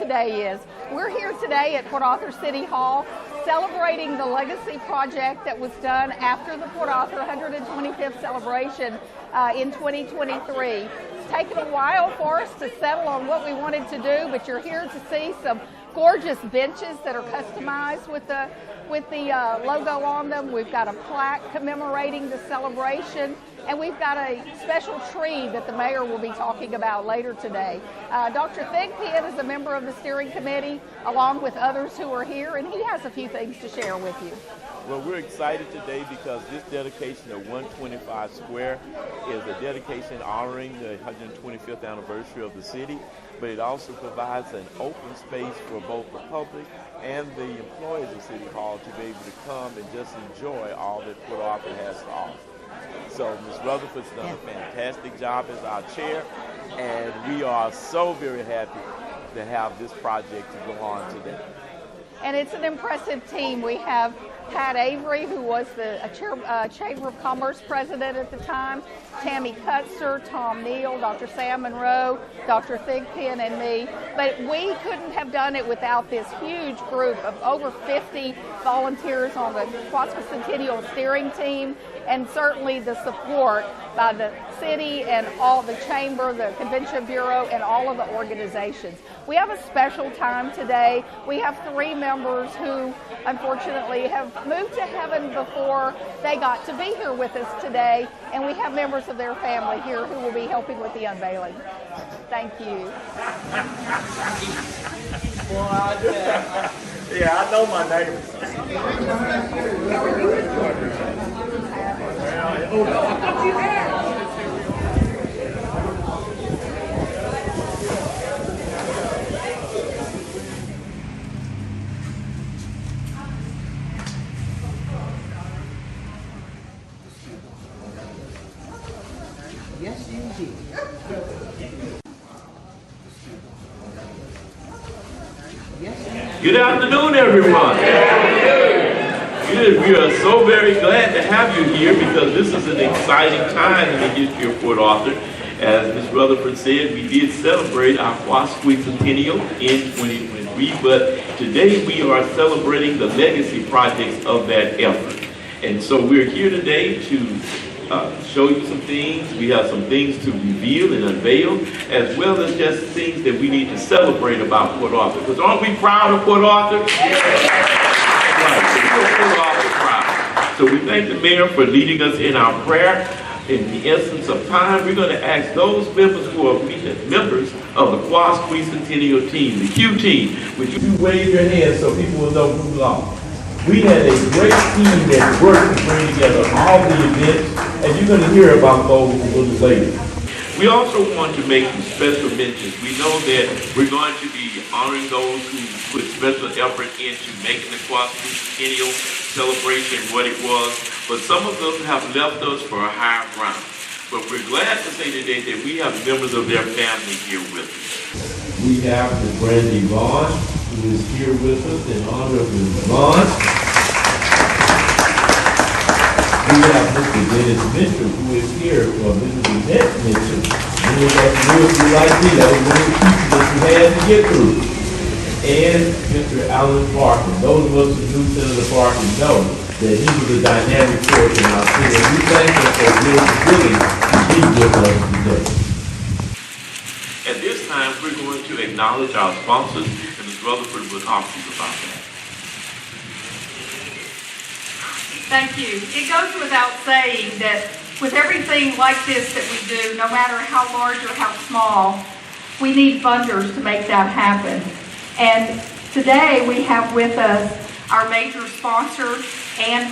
today is. We're here today at Port Arthur City Hall celebrating the legacy project that was done after the Port Arthur 125th celebration in 2023. It's taken a while for us to settle on what we wanted to do, but you're here to see some gorgeous benches that are customized with the logo on them. We've got a plaque commemorating the celebration, and we've got a special tree that the mayor will be talking about later today. Dr. Thigpen is a member of the steering committee, along with others who are here, and he has a few things to share with you. Well, we're excited today because this dedication of 125 Square is a dedication honoring the 125th anniversary of the city, but it also provides an open space for both the public and the employees of City Hall to be able to come and just enjoy all that Port Arthur has to offer. So Ms. Rutherford's done a fantastic job as our chair, and we are so very happy to have this project to go on today. And it's an impressive team. We have Pat Avery, who was the Chamber of Commerce president at the time, Tammy Cutzer, Tom Neal, Dr. Sam Monroe, Dr. Thigpen, and me. But we couldn't have done it without this huge group of over 50 volunteers on the Quasicentennial steering team, and certainly the support by the city and all the chamber, the convention bureau, and all of the organizations. We have a special time today. We have 3 members who unfortunately have moved to heaven before they got to be here with us today, and we have members of their family here who will be helping with the unveiling. Thank you. Yeah, I know my neighbors. Yes, indeed. Good afternoon, everyone. Good. We are so very glad to have you here because this is an exciting time in the history of Port Arthur. As Ms. Rutherford said, we did celebrate our Quasicentennial in 2023, but today we are celebrating the legacy projects of that effort. And so we're here today to show you some things. We have some things to reveal and unveil, as well as just things that we need to celebrate about Port Arthur. Because aren't we proud of Port Arthur? Right, we're Port Arthur proud. So we thank the mayor for leading us in our prayer. In the essence of time, we're going to ask those members who are members of the Quasicentennial team, the Q team, would you wave your hands so people will know who belongs? We had a great team that worked to bring together all the events, and you're going to hear about those a little later. We also want to make some special mentions. We know that we're going to be honoring those who put special effort into making the Quasicentennial celebration what it was, but some of them have left us for a higher ground. But we're glad to say today that we have members of their family here with us. We have the Brandy Vaughn, who is here with us in honor of Ms. Vaughn. We have Mr. Dennis Mitchell, who is here for Mrs. Annette Mitchell. Many of us knew if you like me, that was one of the pieces that you had to get through. And Mr. Alan Parkin. Those of us who knew Senator Parkin know that he was a dynamic force in our city. And we thank him for being willing to be with us today. At this time, we're going to acknowledge our sponsors, and Ms. Rutherford will talk to you about that. Thank you. It goes without saying that with everything like this that we do, no matter how large or how small, we need funders to make that happen. And today we have with us our major sponsor and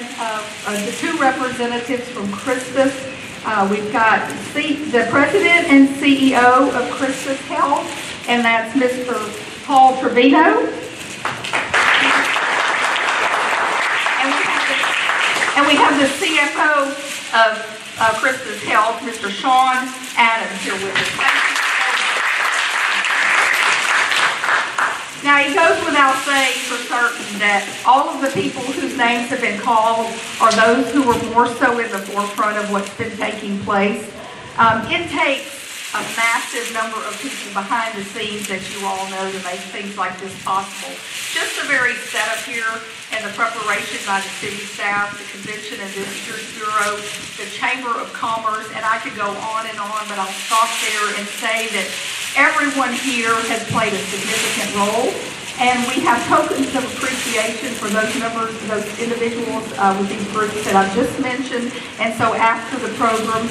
the 2 representatives from Christus. We've got the president and CEO of Christus Health, and that's Mr. Paul Trevino. And we have the CFO of Christus Health, Mr. Sean Adams, here with us. Now, it goes without saying for certain that all of the people whose names have been called are those who were more so in the forefront of what's been taking place. It takes a massive number of people behind the scenes that you all know to make things like this possible. Just the very setup here and the preparation by the city staff, the Convention and Visitors Bureau, the Chamber of Commerce, and I could go on, but I'll stop there and say that everyone here has played a significant role. And we have tokens of appreciation for those members, those individuals with these groups that I've just mentioned. And so after the program,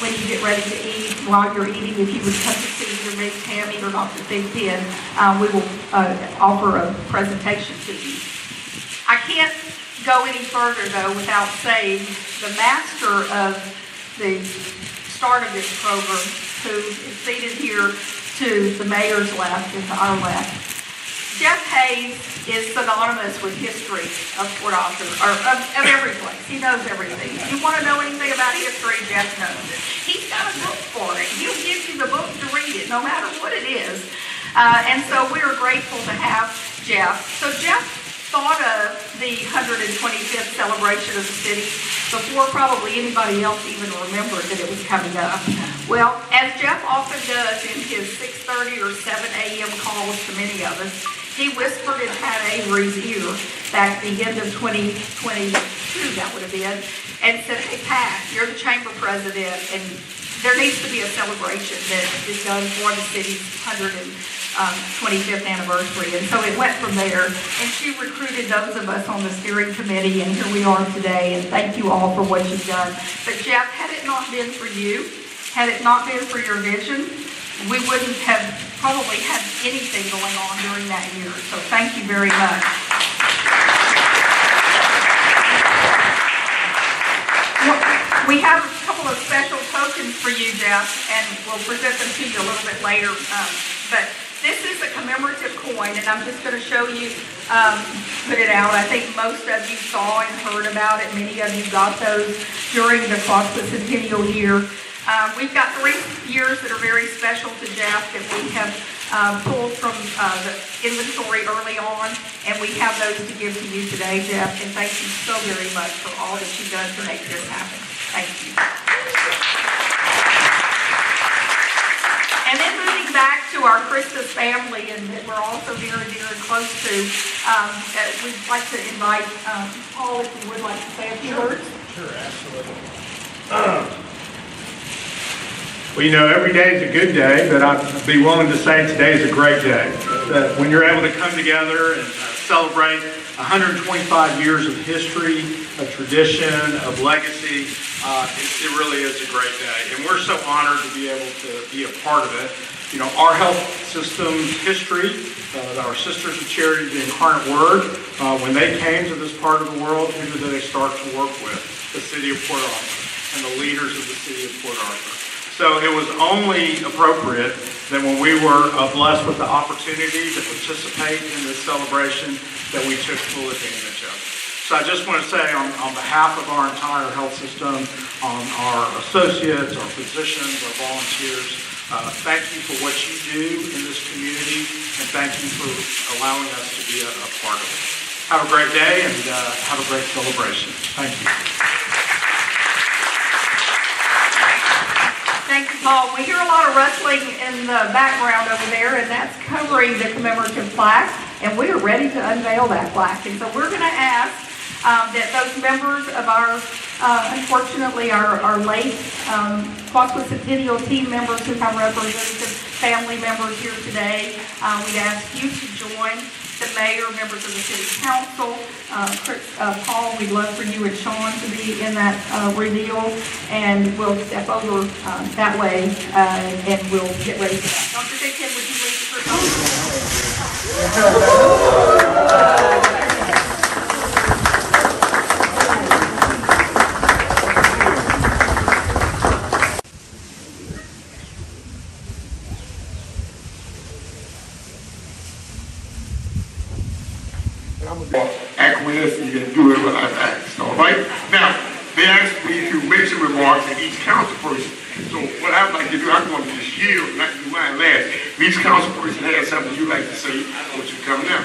when you get ready to eat, while you're eating, if you would come to see either Ms. Tammy or Dr. Big Ben, we will offer a presentation to you. I can't go any further, though, without saying the master of the start of this program, who is seated here to the mayor's left and to our left. Jeff Hayes is synonymous with history of Port Arthur, or of every place. He knows everything. If you want to know anything about history, Jeff knows it. He's got a book for it. He'll give you the book to read it, no matter what it is. And so we are grateful to have Jeff. So Jeff thought of the 125th celebration of the city before probably anybody else even remembered that it was coming up. Well, as Jeff often does in his 6:30 or 7 a.m. calls to many of us, he whispered in Pat Avery's ear back at the end of 2022, that would have been, and said, "Hey Pat, you're the chamber president, and there needs to be a celebration that is done for the city's 125th anniversary." And so it went from there, and she recruited those of us on the steering committee, and here we are today, and thank you all for what you've done. But Jeff, had it not been for you, had it not been for your vision, we wouldn't have probably had anything going on during that year. So thank you very much. We have a couple of special tokens for you, Jeff, and we'll present them to you a little bit later. But this is a commemorative coin, and I'm just going to show you, put it out. I think most of you saw and heard about it. Many of you got those during the Centennial year. We've got 3 years that are very special to Jeff that we have pulled from the inventory early on, and we have those to give to you today, Jeff. And thank you so very much for all that you've done to make this happen. Thank you. And then moving back to our Christus family, and that we're also very dear and close to, we'd like to invite Paul, if you would like to say a few words. Sure, absolutely. Well, you know, every day is a good day, but I'd be willing to say today is a great day. That when you're able to come together and celebrate 125 years of history, of tradition, of legacy, it really is a great day. And we're so honored to be able to be a part of it. You know, our health system's history, our Sisters of Charity, the Incarnate Word, when they came to this part of the world, who did they start to work with? The city of Port Arthur and the leaders of the city of Port Arthur. So it was only appropriate that when we were blessed with the opportunity to participate in this celebration, that we took full advantage of it. So I just want to say on behalf of our entire health system, on our associates, our physicians, our volunteers, thank you for what you do in this community, and thank you for allowing us to be a part of it. Have a great day, and have a great celebration. Thank you. Thank you, Paul. We hear a lot of rustling in the background over there, and that's covering the commemorative plaque, and we are ready to unveil that plaque. And so we're going to ask that those members of our, unfortunately, our late Centennial team members who have representative family members here today, we'd ask you to join the mayor, members of the city council, Paul, we'd love for you and Sean to be in that reveal, and we'll step over that way, and we'll get ready for that. Dr. Dickon, would you lead the first? Acquiesce, you can do it when I've asked, all right? Now, they asked me to make some remarks at each council person. So what I'd like to do, I'm going to just yield, not do mine last. If each council person has something you'd like to say, won't you come now?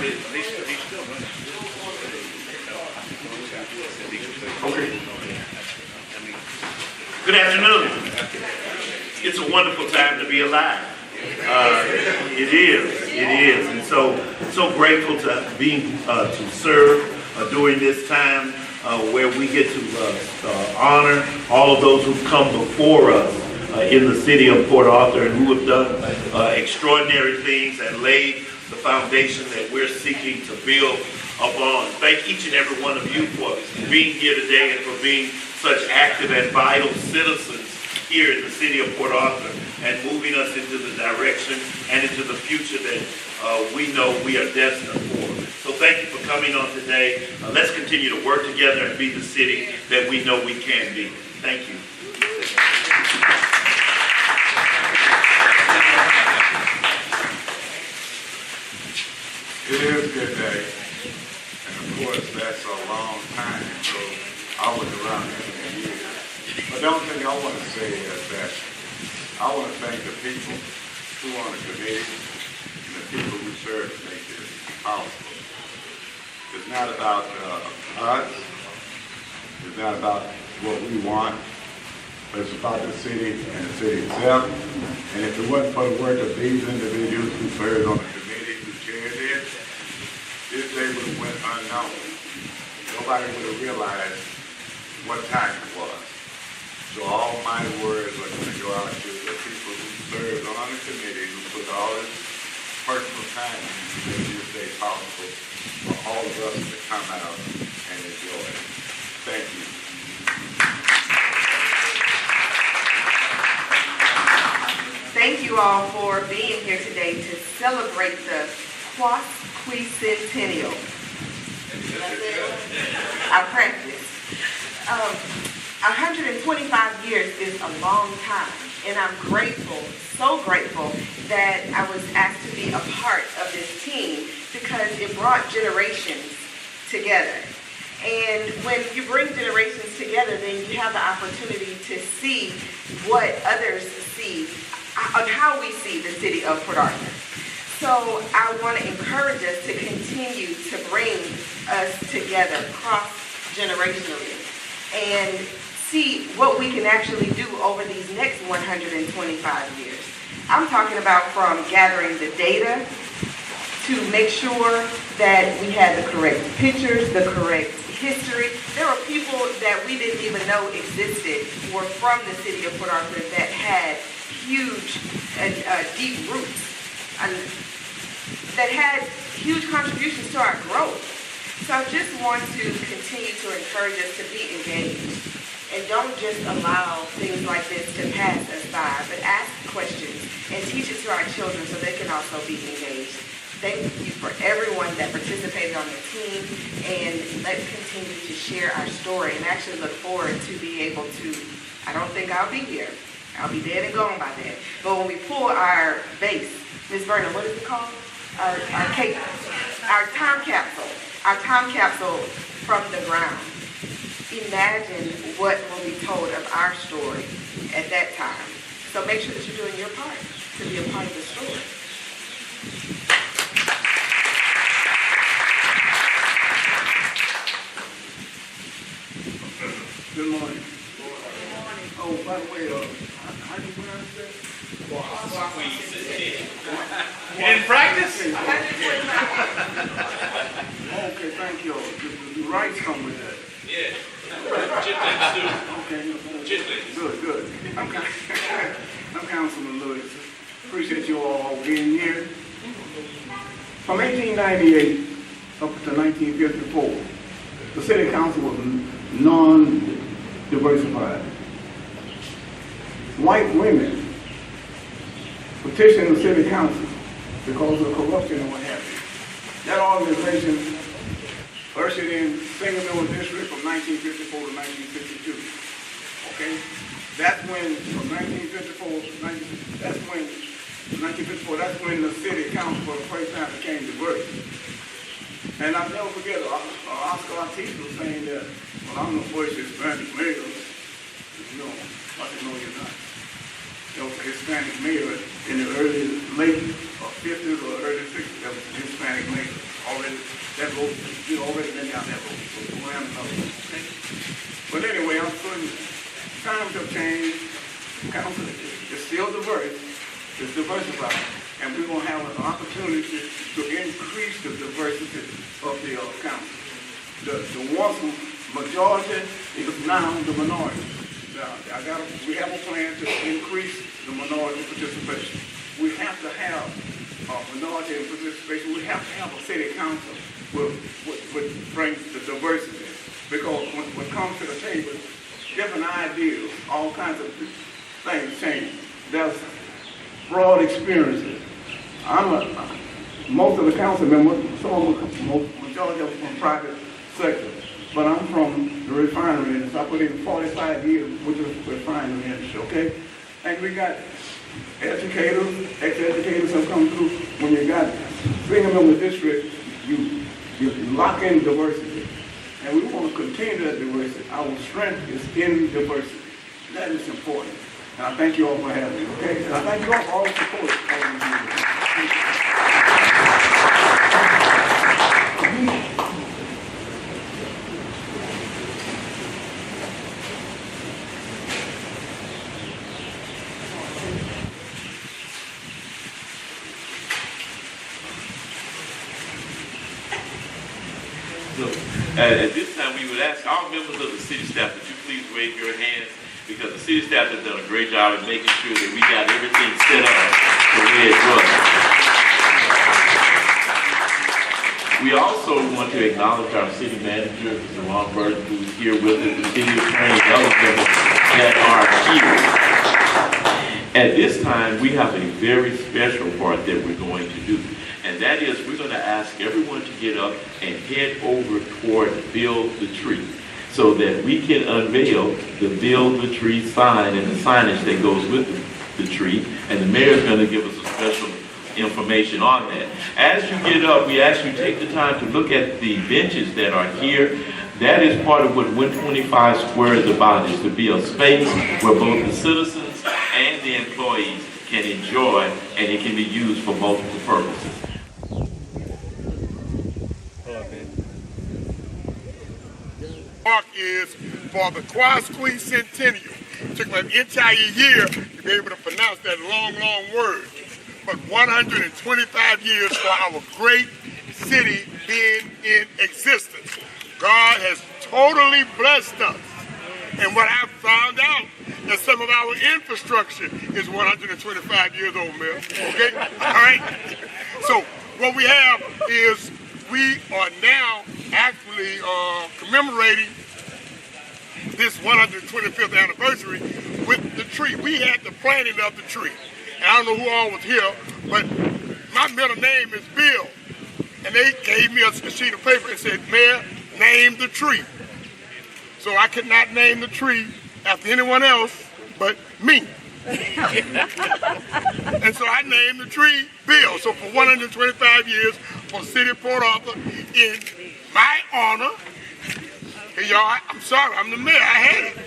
Okay. Good afternoon. it's a wonderful time to be alive. It is, and so grateful to be to serve during this time where we get to honor all of those who've come before us in the city of Port Arthur and who have done extraordinary things and laid the foundation that we're seeking to build upon. Thank each and every one of you for being here today and for being such active and vital citizens here in the city of Port Arthur and moving us into the direction and into the future that we know we are destined for. So thank you for coming on today. Let's continue to work together and be the city that we know we can be. Thank you. It is a good day, and of course that's a long time, so I was around here for years. But the only thing I want to say is that I want to thank the people who are on the committee and the people who serve to make this possible. It's not about us, it's not about what we want, but it's about the city and the city itself. And if it wasn't for the work of these individuals who served on the committee, who chaired it, this day would have went unknown. Nobody would have realized what time it was. So all my words are going to go out to the people who served on the committee, who put all this personal time into making this day possible for all of us to come out and enjoy it. Thank you. Thank you all for being here today to celebrate the Quasquicentennial. I practiced. 125 years is a long time, and I'm grateful, so grateful, that I was asked to be a part of this team because it brought generations together. And when you bring generations together, then you have the opportunity to see what others see, on how we see the city of Port Arthur. So I want to encourage us to continue to bring us together cross-generationally and see what we can actually do over these next 125 years. I'm talking about from gathering the data to make sure that we had the correct pictures, the correct history. There were people that we didn't even know existed were from the city of Port Arthur that had huge and deep roots and that had huge contributions to our growth. So I just want to continue to encourage us to be engaged and don't just allow things like this to pass us by, but ask questions and teach it to our children so they can also be engaged. Thank you for everyone that participated on the team, and let's continue to share our story and actually look forward to be able to, I don't think I'll be here. I'll be dead and gone by then. But when we pull our base, Ms. Verna, what is it called? Our time capsule from the ground. Imagine what will be told of our story at that time. So make sure that you're doing your part to be a part of the story. Good morning. Oh, by the way, how do you pronounce that? You didn't practice? Okay, thank you. The rights come with that. Yeah. Okay. Good. I'm Councilman Lewis. Appreciate you all being here. From 1898 up to 1954, the City Council was non-diversified. White women petitioned the City Council because of corruption and what have you. That organization ushered in single middle district from 1954 to 1952. Okay? That's when, from 1954 that's when the City Council for the first time became diverse. And I'll never forget Oscar Ortiz was saying that, well, I'm the first Hispanic mayor. No, I said, no, you're not. There was a Hispanic mayor in the late 50s or early 60s. There was a Hispanic mayor already. That road, you already been down that road. So go around another. But anyway, I'm putting times have changed. Council is still diverse, it's diversified, and we're going to have an opportunity to increase the diversity of the council. The once majority is now the minority. Now, we have a plan to increase the minority participation. We have to have minority participation. We have to have a city council which brings the diversity. Because when it comes to the table, different ideas, all kinds of things change. There's broad experiences. Most of the council members, majority of them from private sector, but I'm from the refinery industry. I put in 45 years with the refinery industry, okay? And we got educators, ex-educators have come through. When you got single member district, you lock in diversity. And we want to continue that diversity. Our strength is in diversity. That is important. And I thank you all for having me, okay? And I thank you all for all the support. At this time, we would ask all members of the city staff that you please wave your hands, because the city staff has done a great job in making sure that we got everything set up the way it was. We also want to acknowledge our city manager, Mr. Ron Burton, who is here with us, the city attorney, and other members that are here. At this time, we have a very special part that we're going to do. And that is, we're going to ask everyone to get up and head over toward Build the Tree so that we can unveil the Build the Tree sign and the signage that goes with the tree. And the mayor is going to give us a special information on that. As you get up, we ask you to take the time to look at the benches that are here. That is part of what 125 Square is about, is to be a space where both the citizens and the employees can enjoy, and it can be used for multiple purposes. Mark is for the quinquentennial. It took me an entire year to be able to pronounce that long, long word. But 125 years for our great city being in existence. God has totally blessed us. And what I found out is some of our infrastructure is 125 years old, Mayor. Okay? All right? So what we have is we are now actually commemorating this 125th anniversary with the tree. We had the planting of the tree. And I don't know who all was here, but my middle name is Bill. And they gave me a sheet of paper and said, Mayor, name the tree. So I could not name the tree after anyone else but me. And so I named the tree Bill. So for 125 years, for the city of Port Arthur, in my honor, hey y'all, I'm sorry, I'm the mayor, I had it.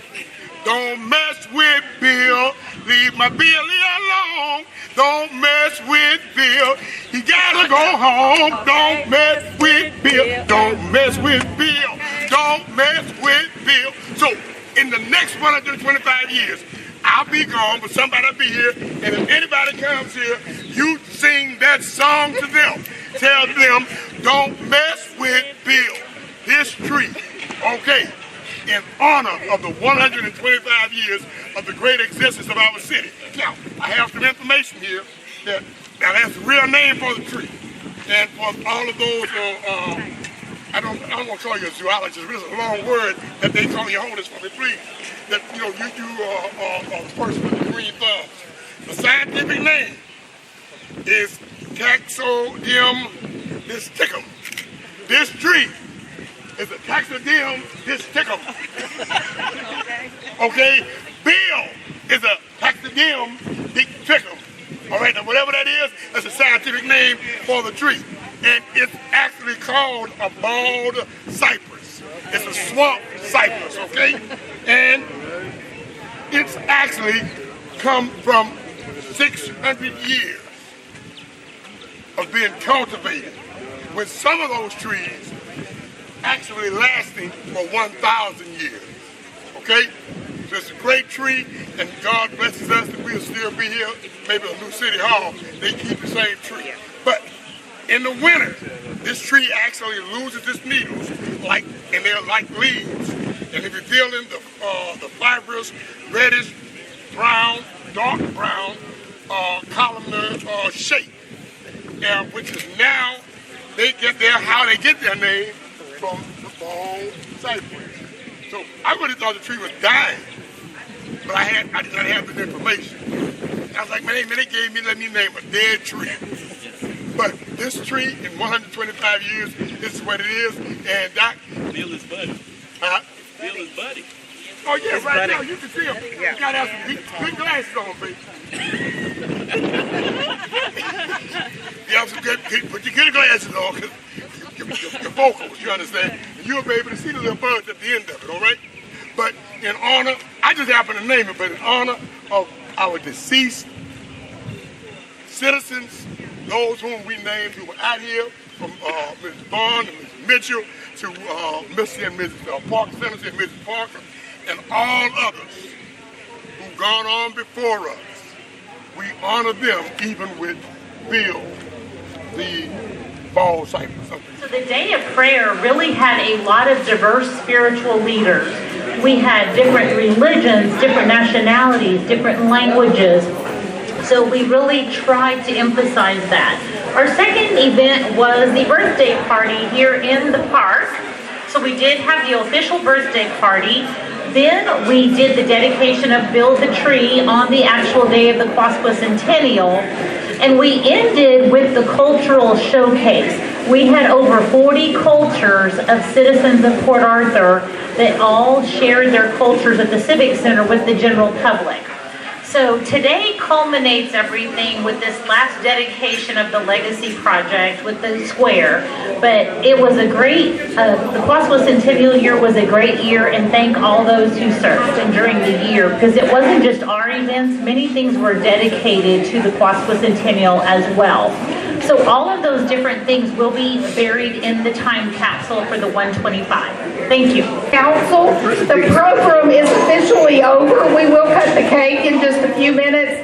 Don't mess with Bill, leave my Billy alone. Don't mess with Bill, he gotta go home. Don't mess with Bill, don't mess with Bill, don't mess with Bill. So in the next 125 years, I'll be gone, but somebody will be here, and if anybody comes here, you sing that song to them. Tell them, don't mess with Bill, this tree, okay, in honor of the 125 years of the great existence of our city. Now, I have some information here that that's the real name for the tree. And for all of those, I don't want to call you a zoologist, but it's a long word that they call you, hold this for me, please. That, you know, you are a person with the green thumbs. The scientific name is Taxodium distichum. This tree is a Taxodium distichum. Okay? Bill is a Taxodium distichum. All right, now whatever that is, that's a scientific name for the tree. And it's actually called a bald cypress. It's a swamp cypress, okay? And it's actually come from 600 years of being cultivated, with some of those trees actually lasting for 1,000 years, okay? So it's a great tree, and God blesses us that we'll still be here, maybe a new city hall. They keep the same tree. But in the winter, this tree actually loses its needles, and they're like leaves. And if you feel in the fibrous, reddish, brown, dark brown, columnar shape, which is now how they get their name from the fall cypress. So I really thought the tree was dying, but I did not have this information. I was like, man, let me name a dead tree. But this tree, in 125 years, this is what it is. And Doc, Bill is buddy. Huh? Bill is buddy. Oh yeah, right now you can see him. Yeah. You gotta have some good glasses on, baby. You have some put your good glasses on, because your vocals, you understand? And you'll be able to see the little buds at the end of it, all right? But in honor, I just happen to name it, but in honor of our deceased citizens, those whom we named who were out here, from Mrs. Bond and Mrs. Mitchell to Mr. and Mrs. Parker, Senator and Mrs. Parker, and all others who've gone on before us, we honor them even with Bill, the fall cypress. So the day of prayer really had a lot of diverse spiritual leaders. We had different religions, different nationalities, different languages. So we really tried to emphasize that. Our second event was the birthday party here in the park. So we did have the official birthday party. Then we did the dedication of Build the Tree on the actual day of the Quasqua Centennial. And we ended with the cultural showcase. We had over 40 cultures of citizens of Port Arthur that all shared their cultures at the Civic Center with the general public. So today culminates everything with this last dedication of the Legacy Project with the square. But it was a great, the Quasqua Centennial year was a great year, and thank all those who served and during the year, because it wasn't just our events, many things were dedicated to the Quasqua Centennial as well. So all of those different things will be buried in the time capsule for the 125. Thank you. Council, the program is officially over. We will cut the cake in just a few minutes.